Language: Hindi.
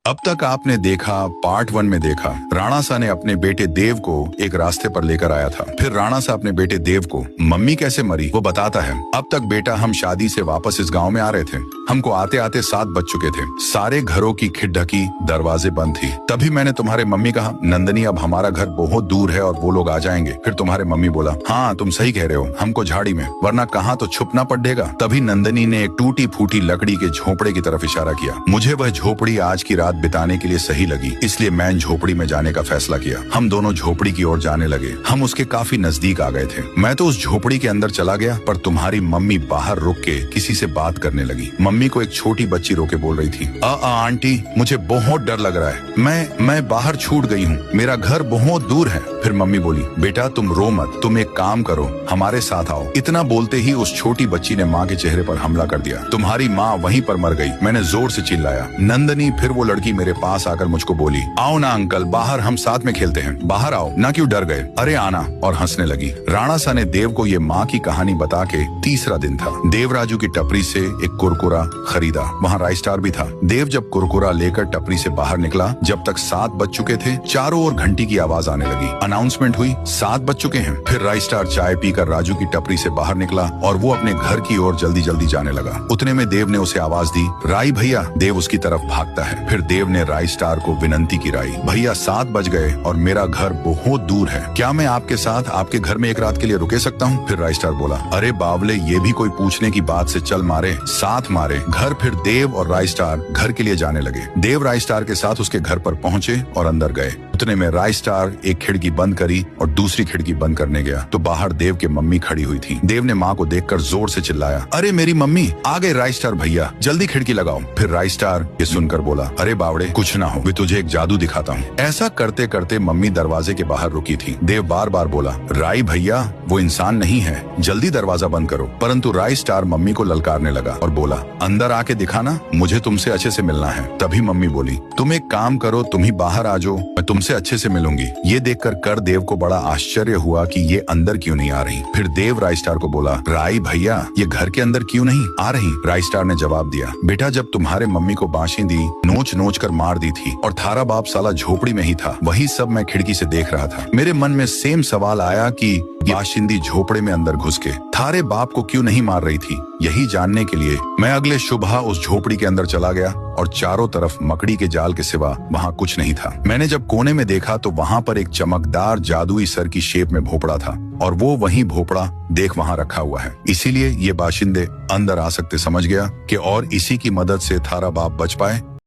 अब तक आपने देखा, पार्ट 1 में देखा, राणा सा ने अपने बेटे देव को एक रास्ते पर लेकर आया था। फिर राणा सा अपने बेटे देव को मम्मी कैसे मरी वो बताता है। अब तक बेटा हम शादी से वापस इस गांव में आ रहे थे। हमको आते आते 7 बज चुके थे। सारे घरों की खिड़की दरवाजे बंद थी। तभी मैंने तुम्हारे मम्मी कहा, नंदनी अब हमारा घर बहुत दूर है और वो लोग आ जाएंगे। फिर तुम्हारे मम्मी बोला, हाँ तुम सही कह रहे हो, हमको झाड़ी में, वरना कहाँ तो छुपना पड़ेगा। तभी नंदनी ने एक टूटी फूटी लकड़ी के झोपड़े की तरफ इशारा किया। मुझे वह झोपड़ी आज की रात बिताने के लिए सही लगी, इसलिए मैं झोपड़ी में जाने का फैसला किया। हम दोनों झोपड़ी की ओर जाने लगे। हम उसके काफी नजदीक आ गए थे। मैं तो उस झोपड़ी के अंदर चला गया, पर तुम्हारी मम्मी बाहर रुक के किसी से बात करने लगी। मम्मी को एक छोटी बच्ची रोके बोल रही थी, आंटी मुझे बहुत डर लग रहा है, मैं बाहर छूट गई हूँ, मेरा घर बहुत दूर है। फिर मम्मी बोली, बेटा तुम रो मत, तुम एक काम करो, हमारे साथ आओ। इतना बोलते ही उस छोटी बच्ची ने माँ के चेहरे पर हमला कर दिया। तुम्हारी माँ वहीं पर मर गई। मैंने जोर से चिल्लाया। नंदनी फिर वो लड़की मेरे पास आकर मुझको बोली, आओ ना अंकल, बाहर हम साथ में खेलते हैं, बाहर आओ ना, क्यों डर गए, अरे आना, और हंसने लगी। राणा सा ने देव को ये माँ की कहानी बता के तीसरा दिन था। देवराजू की टपरी से एक कुरकुरा खरीदा, वहाँ राइस स्टार भी था। देव जब कुरकुरा लेकर टपरी से बाहर निकला, जब तक 7 बज चुके थे, चारों ओर घंटी की आवाज आने लगी। अनाउंसमेंट हुई, 7 बज चुके हैं। फिर राइस स्टार चाय पीकर राजू की टपरी से बाहर निकला और वो अपने घर की ओर जल्दी जल्दी जाने लगा। उतने में देव ने उसे आवाज दी, राई भैया। देव उसकी तरफ भागता है। फिर देव ने राइस स्टार को विनंती की, राई भैया 7 बज गए और मेरा घर बहुत दूर है, क्या मैं आपके साथ आपके घर में एक रात के लिए रुके सकता हूँ? फिर राइस स्टार बोला, अरे बावले, ये भी कोई पूछने की बात से चल मारे, साथ मारे घर। फिर देव और राइस स्टार घर के लिए जाने लगे। देव राइस स्टार के साथ उसके घर पर पहुंचे और अंदर गए। उतने में राइस स्टार एक खिड़की बंद करी और दूसरी खिड़की बंद करने गया तो बाहर देव की मम्मी खड़ी हुई थी। देव ने माँ को देखकर जोर से चिल्लाया, अरे मेरी मम्मी आ गए राइस स्टार भैया, जल्दी खिड़की लगाओ। फिर राइस स्टार ये सुनकर बोला, अरे बावड़े कुछ ना हो, मैं तुझे एक जादू दिखाता हूँ। ऐसा करते करते मम्मी दरवाजे के बाहर रुकी थी। देव बार बार बोला, राई भैया वो इंसान नहीं है, जल्दी दरवाजा बंद करो। परंतु राइस स्टार मम्मी को ललकारने लगा और बोला, अंदर आके दिखाना, मुझे तुमसे अच्छे से मिलना है। तभी मम्मी बोली, तुम एक काम करो, तुम ही बाहर आ जाओ, मैं तुमसे अच्छे से मिलूंगी। ये देखकर कर देव को बड़ा आश्चर्य हुआ कि ये अंदर क्यों नहीं आ रही। फिर देव राइस स्टार को बोला, राई भैया ये घर के अंदर क्यों नहीं आ रही? राइस स्टार ने जवाब दिया, बेटा जब तुम्हारे मम्मी को बाशिंदी नोच नोच कर मार दी थी और थारा बाप साला झोपड़ी में ही था, वही सब मैं खिड़की से देख रहा था। मेरे मन में सेम सवाल आया कि बाशिंदी झोपड़े में अंदर घुस के थारे बाप को क्यों नहीं मार रही थी। यही जानने के लिए मैं अगले सुबह उस झोपड़ी के अंदर चला गया और चारों तरफ मकड़ी के जाल के सिवा वहाँ कुछ नहीं था। मैंने जब कोने में देखा तो वहाँ पर एक चमकदार जादुई सर की शेप में भोपड़ा था और वो वही भोपड़ा देख वहाँ रखा हुआ है। इसीलिए ये बाशिंदे अंदर आ सकते समझ गया कि और इसी की मदद से थारा बाप बच पाए